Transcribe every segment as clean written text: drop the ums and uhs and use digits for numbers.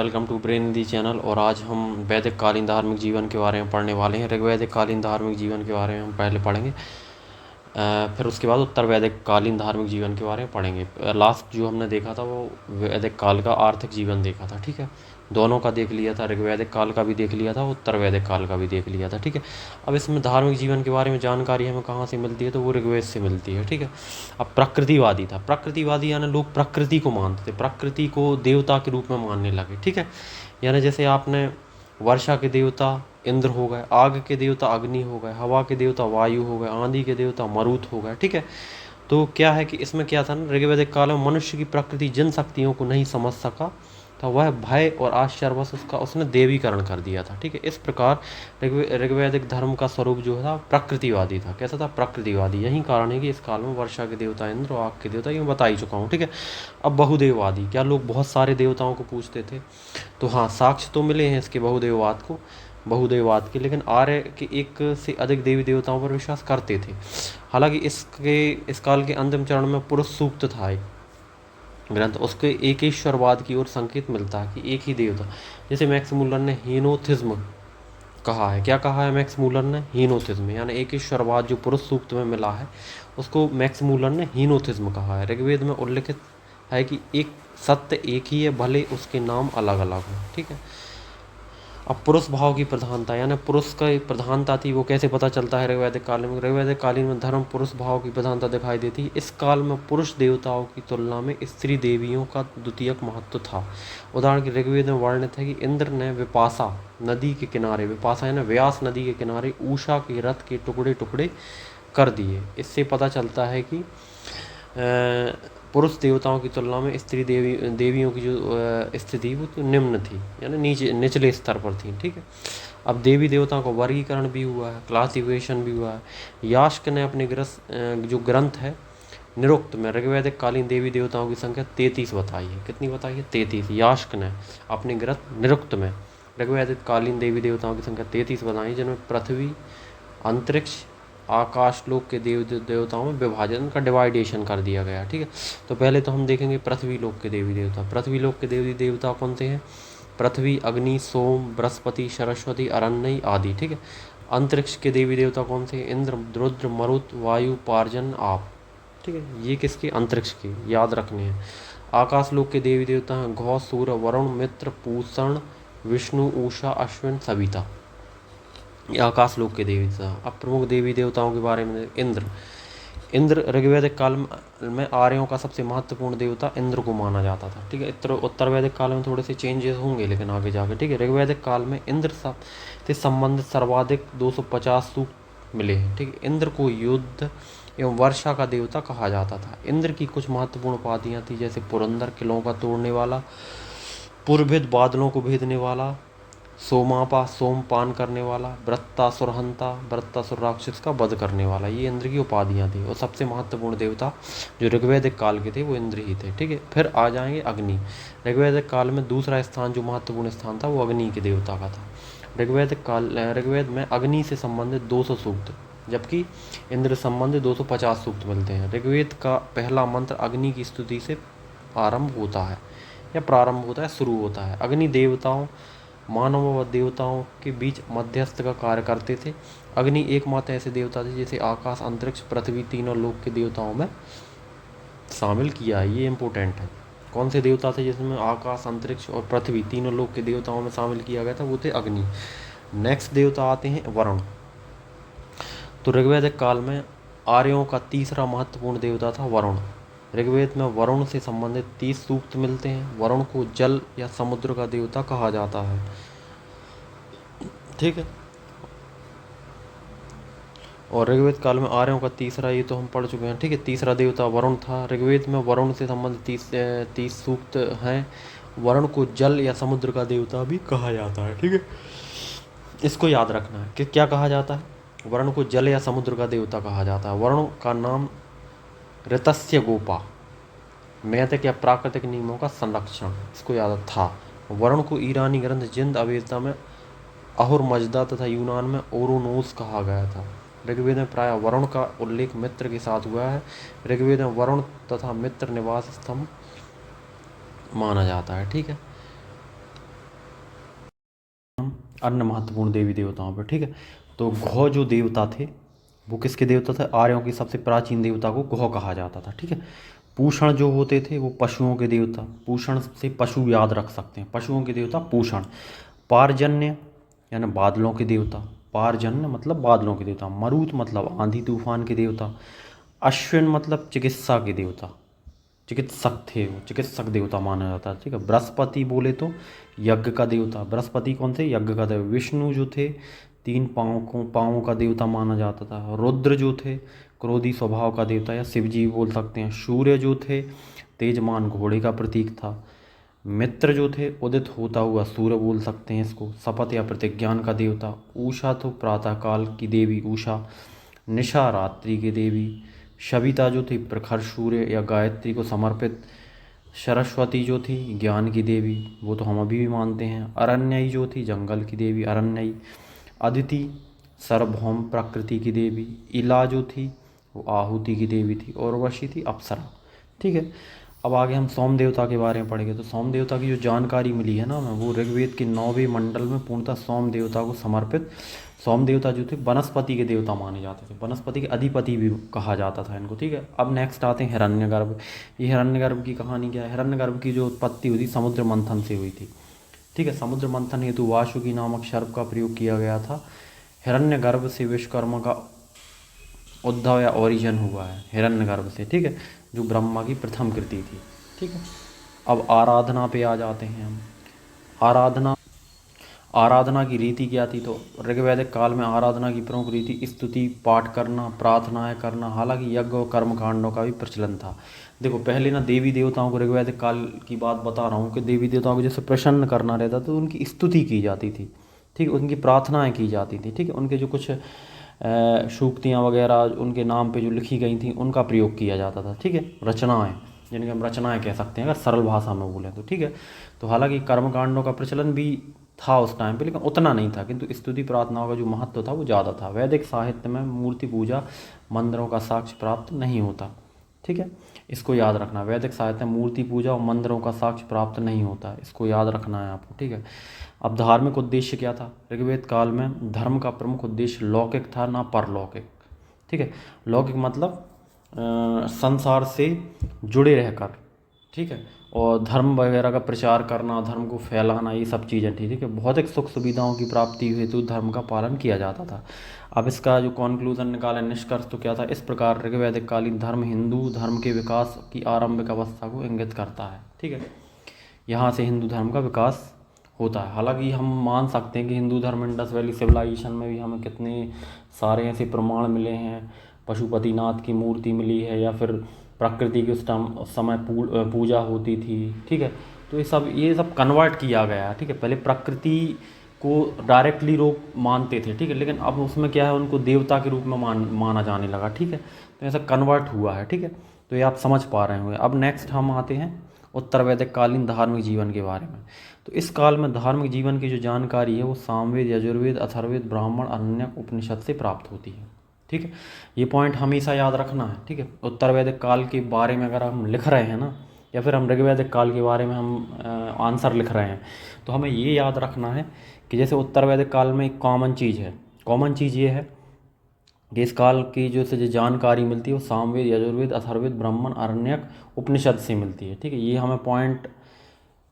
Welcome to brain the channel. और आज हम वैदिक कालीन धार्मिक जीवन के बारे में पढ़ने वाले हैं। ऋग्वैदिक कालीन धार्मिक जीवन के बारे में हम पहले पढ़ेंगे, फिर उसके बाद उत्तर वैदिक कालीन धार्मिक जीवन के बारे में पढ़ेंगे। लास्ट जो हमने देखा था वो वैदिक काल का आर्थिक जीवन देखा था, ठीक है। दोनों का देख लिया था, ऋग्वैदिक काल का भी देख लिया था, उत्तर वैदिक काल का भी देख लिया था, ठीक है। अब इसमें धार्मिक जीवन के बारे में जानकारी हमें कहाँ से मिलती है, तो वो ऋग्वेद से मिलती है, ठीक है। अब प्रकृतिवादी था, प्रकृतिवादी यानी लोग प्रकृति को मानते थे, प्रकृति को देवता के रूप में मानने लगे, ठीक है। यानी जैसे आपने वर्षा के देवता इंद्र हो गए, आग के देवता अग्नि हो गए, हवा के देवता वायु हो गए, आंधी के देवता मरुत हो गए, ठीक है। तो क्या है कि इसमें क्या था ना, ऋग्वैदिक काल में मनुष्य की प्रकृति जिन शक्तियों को नहीं समझ सका था वह भय और आश्चर्यवश उसका उसने देवीकरण कर दिया था, ठीक है। इस प्रकार ऋग्वैदिक धर्म का स्वरूप जो था प्रकृतिवादी था। कैसा था? प्रकृतिवादी। यही कारण है कि इस काल में वर्षा के देवता इंद्र और आग के देवता, ये मैं बता ही चुका हूँ, ठीक है। अब बहुदेववादी, क्या लोग बहुत सारे देवताओं को पूजते थे? तो हाँ, साक्ष्य तो मिले हैं इसके बहुदेववाद के, लेकिन आर्य के एक से अधिक देवी देवताओं पर विश्वास करते थे। हालांकि इस काल के अंतिम चरण में पुरुष सूक्त था एक ग्रंथ, उसके एकेश्वरवाद की ओर संकेत मिलता है कि एक ही देवता। जैसे मैक्स मूलर ने हीनोथिज्म कहा है। क्या कहा है मैक्स मूलर ने? हीनोथिज्म, यानी एकेश्वरवाद जो पुरुष सूक्त में मिला है उसको मैक्स मूलर ने हीनोथिज्म कहा है। ऋग्वेद में उल्लिखित है कि एक सत्य एक ही है, भले उसके नाम अलग अलग हों, ठीक है। अब पुरुष भाव की प्रधानता, यानी पुरुष का प्रधानता थी, वो कैसे पता चलता है ऋग्वैदिक काल में? ऋग्वैदिक कालीन में धर्म पुरुष भाव की प्रधानता दिखाई देती है। इस काल में पुरुष देवताओं की तुलना में स्त्री देवियों का द्वितीयक महत्व था। उदाहरण के ऋग्वेद में वर्णित है कि इंद्र ने विपाशा नदी के किनारे, विपाशा यानी व्यास नदी के किनारे उषा के रथ के टुकड़े टुकड़े कर दिए। इससे पता चलता है कि पुरुष देवताओं की तुलना में स्त्री देवियों की जो स्थिति वो तो निम्न थी, यानी निचले स्तर पर थी, ठीक है। अब देवी देवताओं का वर्गीकरण भी हुआ है, क्लासिफिकेशन भी हुआ है। यास्क ने अपने जो ग्रंथ है निरुक्त में ऋग्वैदिक कालीन देवी देवताओं की संख्या 33 बताई है। कितनी बताई है? 33। यास्क ने अपने ग्रंथ निरुक्त में ऋग्वैदिक कालीन देवी देवताओं की संख्या 33 बताई, जिनमें पृथ्वी, अंतरिक्ष, आकाश लोक के देवताओं में विभाजन का डिवाइडेशन कर दिया गया, ठीक है। तो पहले तो हम देखेंगे पृथ्वी लोक के देवी देवता। पृथ्वी लोक के देवी देवता कौन से हैं? पृथ्वी, अग्नि, सोम, बृहस्पति, सरस्वती, अरण्य आदि, ठीक है। अंतरिक्ष के देवी देवता कौन से? इंद्र, रुद्र, मरुत, वायु, पार्जन, आप, ठीक है। ये किसके? अंतरिक्ष के, याद रखने हैं। आकाश लोक के देवी देवता हैं घोष, सूर्य, वरुण, मित्र, पूषण, विष्णु, उषा, अश्विन, सविता। आकाश लोक के देवी देवता। अब प्रमुख देवी देवताओं के बारे में, इंद्र ऋग्वैदिक काल में आर्यों का सबसे महत्वपूर्ण देवता इंद्र को माना जाता था, ठीक है। उत्तर वैदिक काल में थोड़े से चेंजेस होंगे लेकिन आगे जाकर, ठीक है। ऋग्वैदिक काल में इंद्र से संबंधित सर्वाधिक 250 सूक्त मिले हैं, ठीक है। इंद्र को युद्ध एवं वर्षा का देवता कहा जाता था। इंद्र की कुछ महत्वपूर्ण उपाधियाँ थी, जैसे पुरंदर, किलों का तोड़ने वाला, पुरभिद, बादलों को भेदने वाला, सोमापा, सोमपान करने वाला, वृत्तासुरहंता, वृत्तासुर राक्षस का वध करने वाला। ये इंद्र की उपाधियाँ थी। और सबसे महत्वपूर्ण देवता जो ऋग्वैदिक काल के थे वो इंद्र ही थे, ठीक है। फिर आ जाएंगे अग्नि। ऋग्वैदिक काल में दूसरा स्थान जो महत्वपूर्ण स्थान था वो अग्नि के देवता का था। ऋग्वेद में अग्नि से संबंधित 200 सूक्त, जबकि इंद्र से संबंधित 250 सूक्त मिलते हैं। ऋग्वेद का पहला मंत्र अग्नि की स्तुति से आरंभ होता है, या प्रारंभ होता है, शुरू होता है। अग्नि देवताओं, मानव व देवताओं के बीच मध्यस्थ का कार्य करते थे। अग्नि एकमात्र ऐसे देवता थे जैसे आकाश, अंतरिक्ष, पृथ्वी तीनों लोक के देवताओं में शामिल किया है। ये इंपॉर्टेंट है। कौन से देवता थे जिसमें आकाश, अंतरिक्ष और पृथ्वी तीनों लोक के देवताओं में शामिल किया गया था? वो थे अग्नि। नेक्स्ट देवता आते हैं वरुण। तो ऋग्वैदिक काल में आर्यों का तीसरा महत्वपूर्ण देवता था वरुण। ऋग्वेद में वरुण से संबंधित 30 सूक्त मिलते हैं। वरुण को जल या समुद्र का देवता कहा जाता है, ठीक है। और ऋग्वेद काल में आर्यों का तीसरा, ये तो हम पढ़ चुके हैं, ठीक है, तीसरा देवता वरुण था। ऋग्वेद में वरुण से संबंधित 30 सूक्त हैं। वरुण को जल या समुद्र का देवता भी कहा जाता है, ठीक है। इसको याद रखना है कि क्या कहा जाता है? वरुण को जल या समुद्र का देवता कहा जाता है। वरुण का नाम ऋतस्य गोपा, नैतिक या प्राकृतिक नियमों का संरक्षण, इसको याद था। वरुण को ईरानी ग्रंथ जिंद अवेस्ता में अहुर मजदा तथा यूनान में ओरोनोस कहा गया था। ऋग्वेद में प्रायः वरुण का उल्लेख मित्र के साथ हुआ है। ऋग्वेद में वरुण तथा मित्र निवास स्तंभ माना जाता है, ठीक है। अन्य महत्वपूर्ण देवी देवताओं पर, ठीक है। तो घौ जो देवता थे वो किसके देवता थे? आर्यों की सबसे प्राचीन देवता को घौ कहा जाता था, ठीक है। पूषण जो होते थे वो पशुओं के देवता, पूषण से पशु याद रख सकते हैं, पशुओं के देवता पूषण। पारजन्य यानी बादलों के देवता, पारजन्य मतलब बादलों के देवता। मरुत मतलब आंधी तूफान के देवता। अश्विन मतलब चिकित्सा के देवता, चिकित्सक थे वो, चिकित्सक देवता माना जाता है, ठीक है। बृहस्पति बोले तो यज्ञ का देवता, बृहस्पति कौन थे? यज्ञ का देवता। विष्णु जो थे 3 पाँवों का देवता माना जाता था। रुद्र जो थे क्रोधी स्वभाव का देवता या शिव जी बोल सकते हैं। सूर्य जो थे तेजमान घोड़े का प्रतीक था। मित्र जो थे उदित होता हुआ सूर्य बोल सकते हैं इसको, शपथ या प्रतिज्ञान का देवता। उषा तो प्रातःकाल की देवी उषा, निशा रात्रि की देवी। सविता जो थी प्रखर सूर्य या गायत्री को समर्पित। सरस्वती जो थी ज्ञान की देवी, वो तो हम अभी भी मानते हैं। अरण्यई जो थी जंगल की देवी, अरण्यई। अदिति सार्वभौम प्रकृति की देवी। इला जो थी वो आहुति की देवी थी। और उर्वशी थी अप्सरा, ठीक है। अब आगे हम सोम देवता के बारे में पढ़ेंगे। तो सोम देवता की जो जानकारी मिली है ना हमें, वो ऋग्वेद के 9वें मंडल में पूर्णतः सोम देवता को समर्पित। सोम देवता जो थे वनस्पति के देवता माने जाते थे, वनस्पति के अधिपति भी कहा जाता था इनको, ठीक है। अब नेक्स्ट आते हैं हिरण्यगर्भ। ये हिरण्यगर्भ की कहानी क्या है? हिरण्यगर्भ की जो उत्पत्ति हुई थी समुद्र मंथन से हुई थी, ठीक है। समुद्र मंथन हेतु वासुकी नामक सर्प का प्रयोग किया गया था। हिरण्यगर्भ से विश्वकर्मा का उद्भव या ओरिजिन हुआ है, हिरण्यगर्भ से, ठीक है, जो ब्रह्मा की प्रथम कृति थी, ठीक है। अब आराधना पे आ जाते हैं हम। आराधना की रीति क्या थी? तो ऋग्वैदिक काल में आराधना की प्रमुख रीति स्तुति पाठ करना, प्रार्थनाएं करना। हालांकि यज्ञ और कर्म कांडों का भी प्रचलन था। देखो पहले ना देवी देवताओं को, ऋग्वैदिक काल की बात बता रहा हूँ, कि देवी देवताओं को जैसे प्रसन्न करना रहता तो उनकी स्तुति की जाती थी, ठीक है, उनकी प्रार्थनाएं की जाती थी, ठीक है। उनके जो कुछ सूक्तियाँ वगैरह उनके नाम पे जो लिखी गई थी उनका प्रयोग किया जाता था, ठीक है। रचनाएं, जिनके हम रचनाएं कह सकते हैं अगर सरल भाषा में बोलें तो, ठीक है। तो हालांकि कर्मकांडों का प्रचलन भी था उस टाइम पे, लेकिन उतना नहीं था, किंतु स्तुति प्रार्थनाओं का जो महत्व था वो ज़्यादा था। वैदिक साहित्य में मूर्ति पूजा मंदिरों का साक्ष्य प्राप्त नहीं होता, ठीक है, इसको याद रखना। वैदिक साहित्य में मूर्ति पूजा और मंदिरों का साक्ष्य प्राप्त नहीं होता, इसको याद रखना है आपको, ठीक है। अब धार्मिक उद्देश्य क्या था? ऋग्वेद काल में धर्म का प्रमुख उद्देश्य लौकिक था, ना परलौकिक, ठीक है। लौकिक मतलब संसार से जुड़े रहकर, ठीक है, और धर्म वगैरह का प्रचार करना, धर्म को फैलाना, ये सब चीज़ें थी, ठीक है। भौतिक सुख सुविधाओं की प्राप्ति हेतु धर्म का पालन किया जाता था। अब इसका जो कॉन्क्लूजन निकाला, निष्कर्ष तो क्या था? इस प्रकार ऋग्वैदिक कालीन धर्म हिंदू धर्म के विकास की आरंभिक अवस्था को इंगित करता है, ठीक है। यहाँ से हिंदू धर्म का विकास होता है। हालांकि हम मान सकते हैं कि हिंदू धर्म इंडस वैली सिविलाइजेशन में भी हमें कितने सारे ऐसे प्रमाण मिले हैं, पशुपतिनाथ की मूर्ति मिली है, या फिर प्रकृति की उस समय पूजा होती थी, ठीक है। तो ये सब कन्वर्ट किया गया है, ठीक है। पहले प्रकृति को डायरेक्टली लोग मानते थे, ठीक है, लेकिन अब उसमें क्या है, उनको देवता के रूप में माना जाने लगा, ठीक है। तो ऐसा कन्वर्ट हुआ है, ठीक है। तो ये आप समझ पा रहे होंगे। अब नेक्स्ट हम आते हैं उत्तर वैदिक कालीन धार्मिक जीवन के बारे में। तो इस काल में धार्मिक जीवन की जो जानकारी है वो सामवेद, यजुर्वेद, अथर्ववेद, ब्राह्मण, अरण्यक, उपनिषद से प्राप्त होती है, ठीक है। ये पॉइंट हमेशा याद रखना है, ठीक है। उत्तर वैदिक काल के बारे में अगर हम लिख रहे हैं ना, या फिर हम ऋग्वैदिक काल के बारे में हम आंसर लिख रहे हैं, तो हमें ये याद रखना है कि जैसे उत्तर वैदिक काल में एक कॉमन चीज़ है, कॉमन चीज़ ये है कि इस काल की जो जानकारी मिलती है वो सामवेद, यजुर्वेद, अथर्ववेद, ब्राह्मण, अरण्यक, उपनिषद से मिलती है, ठीक है। ये हमें पॉइंट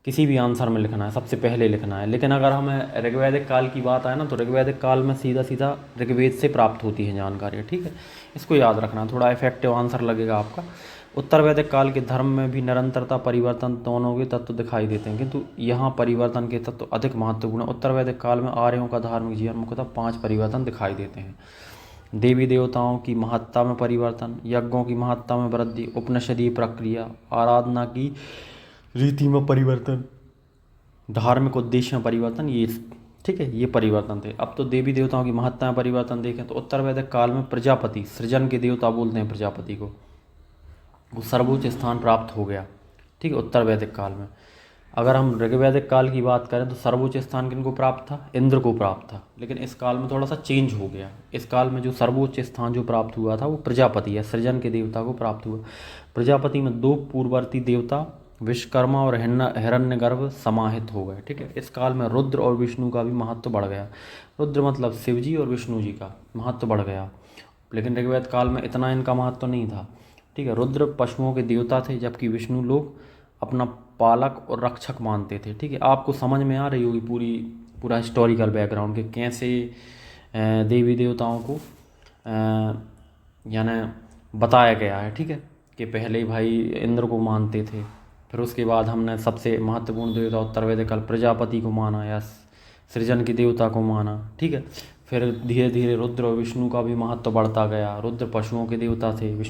किसी भी आंसर में लिखना है, सबसे पहले लिखना है। लेकिन अगर हमें ऋग्वैदिक काल की बात आए ना, तो ऋग्वैदिक काल में सीधा सीधा ऋग्वेद से प्राप्त होती है जानकारी, ठीक है। इसको याद रखना, थोड़ा इफेक्टिव आंसर लगेगा आपका। उत्तर वैदिक काल के धर्म में भी निरंतरता, परिवर्तन दोनों के तत्व दिखाई देते हैं, किंतु यहाँ परिवर्तन के तत्व अधिक महत्वपूर्ण है। उत्तर वैदिक काल में आर्यों का धार्मिक जीवन मुख्यतः 5 परिवर्तन दिखाई देते हैं। देवी देवताओं की महत्ता में परिवर्तन, यज्ञों की महत्ता में वृद्धि, उपनिषदीय प्रक्रिया, आराधना की रीति में परिवर्तन, धार्मिक उद्देश्य में परिवर्तन, ये, ठीक है, ये परिवर्तन थे। अब तो देवी देवताओं की महत्ता में परिवर्तन देखें तो उत्तर वैदिक काल में प्रजापति, सृजन के देवता बोलते हैं प्रजापति को, वो सर्वोच्च स्थान प्राप्त हो गया, ठीक है, उत्तर वैदिक काल में। अगर हम ऋग्वैदिक काल की बात करें तो सर्वोच्च स्थान किनको प्राप्त था? इंद्र को प्राप्त था। लेकिन इस काल में थोड़ा सा चेंज हो गया। इस काल में जो सर्वोच्च स्थान जो प्राप्त हुआ था वो प्रजापति है, सृजन के देवता को प्राप्त हुआ। प्रजापति में 2 पूर्ववर्ती देवता विश्वकर्मा और हिरण्यगर्भ समाहित हो गए। ठीक है, इस काल में रुद्र और विष्णु का भी महत्व बढ़ गया। रुद्र मतलब शिव जी और विष्णु जी का महत्व बढ़ गया, लेकिन ऋग्वेद काल में इतना इनका महत्व नहीं था। ठीक है, रुद्र पशुओं के देवता थे, जबकि विष्णु लोग अपना पालक और रक्षक मानते थे। ठीक है, आपको समझ में आ रही होगी पूरा हिस्टोरिकल बैकग्राउंड कि कैसे देवी देवताओं को यानी बताया गया है। ठीक है, कि पहले भाई इंद्र को मानते थे, फिर उसके बाद हमने सबसे महत्वपूर्ण देवता उत्तर वैदिक काल प्रजापति को माना या सृजन की देवता को माना। ठीक है, फिर धीरे धीरे रुद्र और विष्णु का भी महत्व बढ़ता गया। रुद्र पशुओं के देवता थे,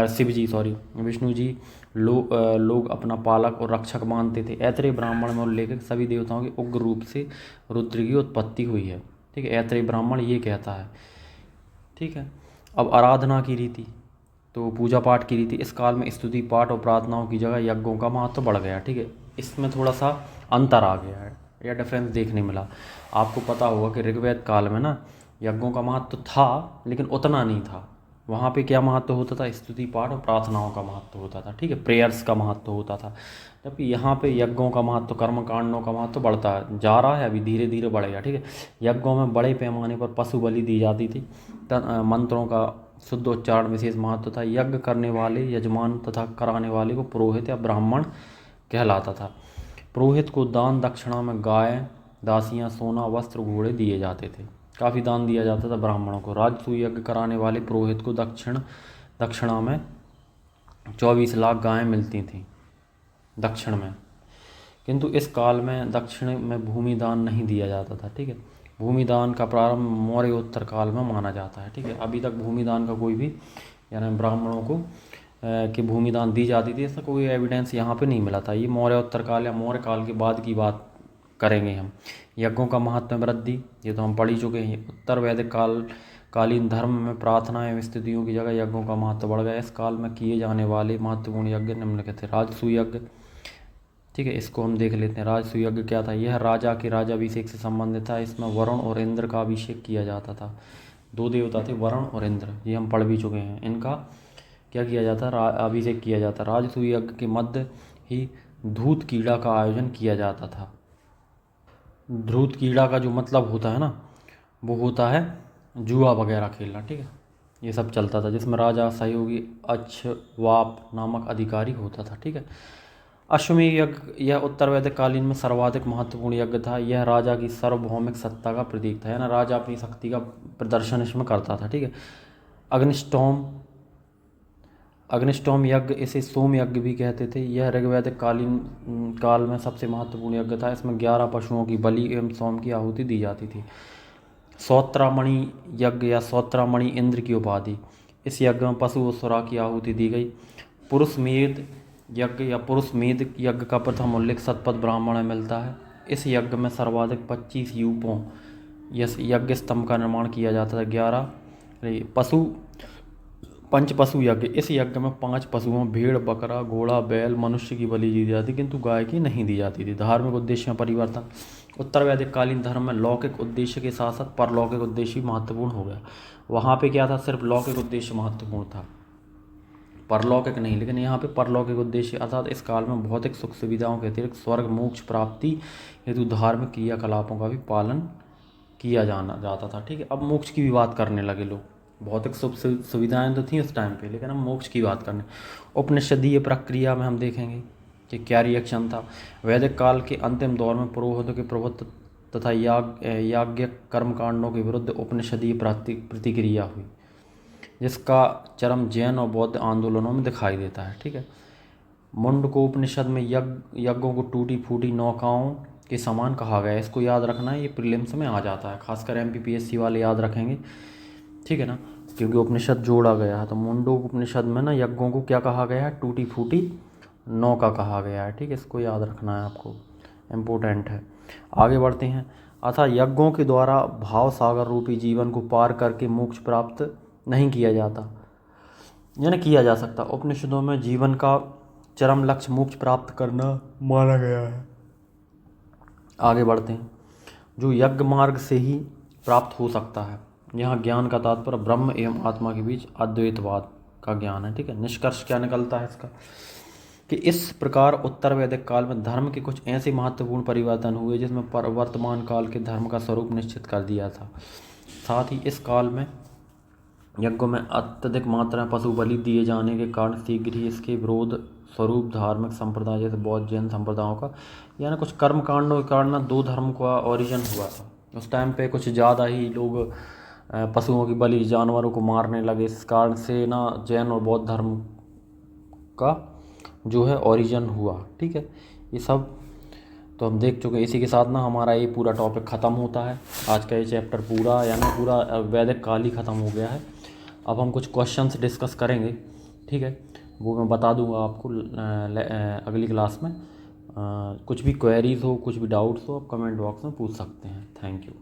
शिव जी सॉरी विष्णु जी लोग अपना पालक और रक्षक मानते थे। ऐतरेय ब्राह्मण में उल्लेखित सभी देवताओं के उग्र रूप से रुद्र की उत्पत्ति हुई है। ठीक है, ऐतरेय ब्राह्मण ये कहता है। ठीक है, अब आराधना की रीति, तो पूजा पाठ की रीति, इस काल में स्तुति पाठ और प्रार्थनाओं की जगह यज्ञों का महत्व बढ़ गया। ठीक है, इसमें थोड़ा सा अंतर आ गया है या डिफरेंस देखने मिला। आपको पता होगा कि ऋग्वेद काल में ना यज्ञों का महत्व था, लेकिन उतना नहीं था। वहाँ पे क्या महत्व होता था? स्तुति पाठ और प्रार्थनाओं का महत्व होता था। ठीक है, प्रेयर्स का महत्व होता था, जबकि यहाँ पे यज्ञों का महत्व, कर्म कांडों का महत्व बढ़ता जा रहा है, अभी धीरे धीरे बढ़ेगा। ठीक है, यज्ञों में बड़े पैमाने पर पशु बलि दी जाती थी। मंत्रों का शुद्ध उच्चारण विशेष महत्व था। यज्ञ करने वाले यजमान तथा कराने वाले को पुरोहित या ब्राह्मण कहलाता था। पुरोहित को दान दक्षिणा में गाय, दासियां, सोना, वस्त्र, घोड़े दिए जाते थे। काफ़ी दान दिया जाता था ब्राह्मणों को। राजसूय यज्ञ कराने वाले पुरोहित को दक्षिणा में 24 लाख गायें मिलती थीं दक्षिण में। किंतु इस काल में दक्षिण में भूमि दान नहीं दिया जाता था। ठीक है, भूमि दान का प्रारंभ मौर्य उत्तर काल में माना जाता है। ठीक है, अभी तक भूमि दान का कोई भी यानी ब्राह्मणों को कि भूमि दान दी जाती थी, ऐसा कोई एविडेंस यहाँ पे नहीं मिला था। ये मौर्य उत्तर काल या मौर्य काल के बाद की बात करेंगे हम। यज्ञों का महत्व में वृद्धि, ये तो हम पढ़ ही चुके हैं। उत्तर वैदिक कालीन धर्म में प्रार्थना एवं स्तुतियों की जगह यज्ञों का महत्व बढ़ गया। इस काल में किए जाने वाले महत्वपूर्ण यज्ञ निम्नलिखित थे। राजसूय यज्ञ, ठीक है, इसको हम देख लेते हैं। राजसूय यज्ञ क्या था? यह राजा के राज्याभिषेक से संबंधित था। इसमें वरुण और इंद्र का अभिषेक किया जाता था। दो देवता थे, वरुण और इंद्र, ये हम पढ़ भी चुके हैं। इनका क्या किया जाता? अभिषेक किया जाता। राजसूय यज्ञ के मध्य ही धूत कीड़ा का आयोजन किया जाता था। धूत कीड़ा का जो मतलब होता है ना, वो होता है जुआ वगैरह खेलना। ठीक है, ये सब चलता था, जिसमें राजा सहयोगी अक्षवाप नामक अधिकारी होता था। ठीक है, अश्वमेध यज्ञ यह उत्तर वैदिक कालीन में सर्वाधिक महत्वपूर्ण यज्ञ था। यह राजा की सार्वभौमिक सत्ता का प्रतीक था, यानी राजा अपनी शक्ति का प्रदर्शन इसमें करता था। ठीक है, अग्निष्टोम यज्ञ, इसे सोम यज्ञ भी कहते थे। यह ऋग्वैदिक काल में सबसे महत्वपूर्ण यज्ञ था। इसमें 11 पशुओं की बलि एवं सोम की आहुति दी जाती थी। सौत्रामणि यज्ञ या सौत्रामणि इंद्र की उपाधि, इस यज्ञ में पशु और सुरा की आहुति दी गई। पुरुषमेध यज्ञ या पुरुषमेध यज्ञ का प्रथम उल्लेख शतपथ ब्राह्मण में मिलता है। इस यज्ञ में सर्वाधिक 25 यूपों यज्ञ स्तंभ का निर्माण किया जाता था। 11 पंच पशु यज्ञ, इस यज्ञ में 5 पशुओं भेड़, बकरा, घोड़ा, बैल, मनुष्य की बलि दी जाती, किंतु गाय की नहीं दी जाती थी। धार्मिक उद्देश्य में परिवर्तन, उत्तर वैदिक कालीन धर्म में लौकिक उद्देश्य के साथ साथ परलौकिक उद्देश्य भी महत्वपूर्ण हो गया। वहाँ पे क्या था? सिर्फ लौकिक उद्देश्य महत्वपूर्ण था, परलौकिक नहीं। लेकिन यहाँ पे परलौकिक उद्देश्य, अर्थात इस काल में भौतिक सुख सुविधाओं के अतिरिक्त स्वर्ग मोक्ष प्राप्ति हेतु धार्मिक क्रियाकलापों का भी पालन किया जाता था। ठीक है, अब मोक्ष की भी बात करने लगे लोग। भौतिक सुख सुविधाएं तो थी उस टाइम पे, लेकिन हम मोक्ष की बात करने। उपनिषदीय प्रक्रिया में हम देखेंगे कि क्या रिएक्शन था। वैदिक काल के अंतिम दौर में पुरोहितों के प्रभुत्व तथा याज्ञ कर्मकांडों के विरुद्ध उपनिषदीय प्रतिक्रिया हुई, जिसका चरम जैन और बौद्ध आंदोलनों में दिखाई देता है। ठीक है, मुंडकोपनिषद में यज्ञों को टूटी फूटी नौकाओं के समान कहा गया है। इसको याद रखना है, ये प्रीलिम्स में आ जाता है, खासकर MPPSC वाले याद रखेंगे। ठीक है ना, क्योंकि उपनिषद जोड़ा गया है। तो मुंडकोपनिषद में ना यज्ञों को क्या कहा गया है? टूटी फूटी नौका कहा गया है। ठीक है, इसको याद रखना है आपको, इम्पोर्टेंट है। आगे बढ़ते हैं। अतः यज्ञों के द्वारा भाव सागर रूपी जीवन को पार करके मोक्ष प्राप्त नहीं किया जाता, यानी किया जा सकता। उपनिषदों में जीवन का चरम लक्ष्य मोक्ष प्राप्त करना माना गया है। आगे बढ़ते हैं। जो यज्ञ मार्ग से ही प्राप्त हो सकता है। यहाँ ज्ञान का तात्पर्य ब्रह्म एवं आत्मा के बीच अद्वैतवाद का ज्ञान है। ठीक है, निष्कर्ष क्या निकलता है इसका? कि इस प्रकार उत्तर वैदिक काल में धर्म के कुछ ऐसे महत्वपूर्ण परिवर्तन हुए जिसमें वर्तमान काल के धर्म का स्वरूप निश्चित कर दिया था। साथ ही इस काल में यज्ञों में अत्यधिक मात्रा में पशु बलि दिए जाने के कारण शीघ्र ही इसके विरोध स्वरूप धार्मिक संप्रदाय जैसे बौद्ध जैन संप्रदायों का यानी कुछ कर्म कांडों के कारण दो धर्म का ओरिजिन हुआ था। उस टाइम पे कुछ ज़्यादा ही लोग पशुओं की बलि जानवरों को मारने लगे। इस कारण से ना जैन और बौद्ध धर्म का जो है ओरिजिन हुआ। ठीक है, ये सब तो हम देख चुके हैं। इसी के साथ ना हमारा ये पूरा टॉपिक ख़त्म होता है। आज का ये चैप्टर पूरा यानी पूरा वैदिक काल ही ख़त्म हो गया है। अब हम कुछ क्वेश्चंस डिस्कस करेंगे, ठीक है, वो मैं बता दूंगा आपको अगली क्लास में। कुछ भी क्वेरीज हो, कुछ भी डाउट्स हो, आप कमेंट बॉक्स में पूछ सकते हैं। Thank you.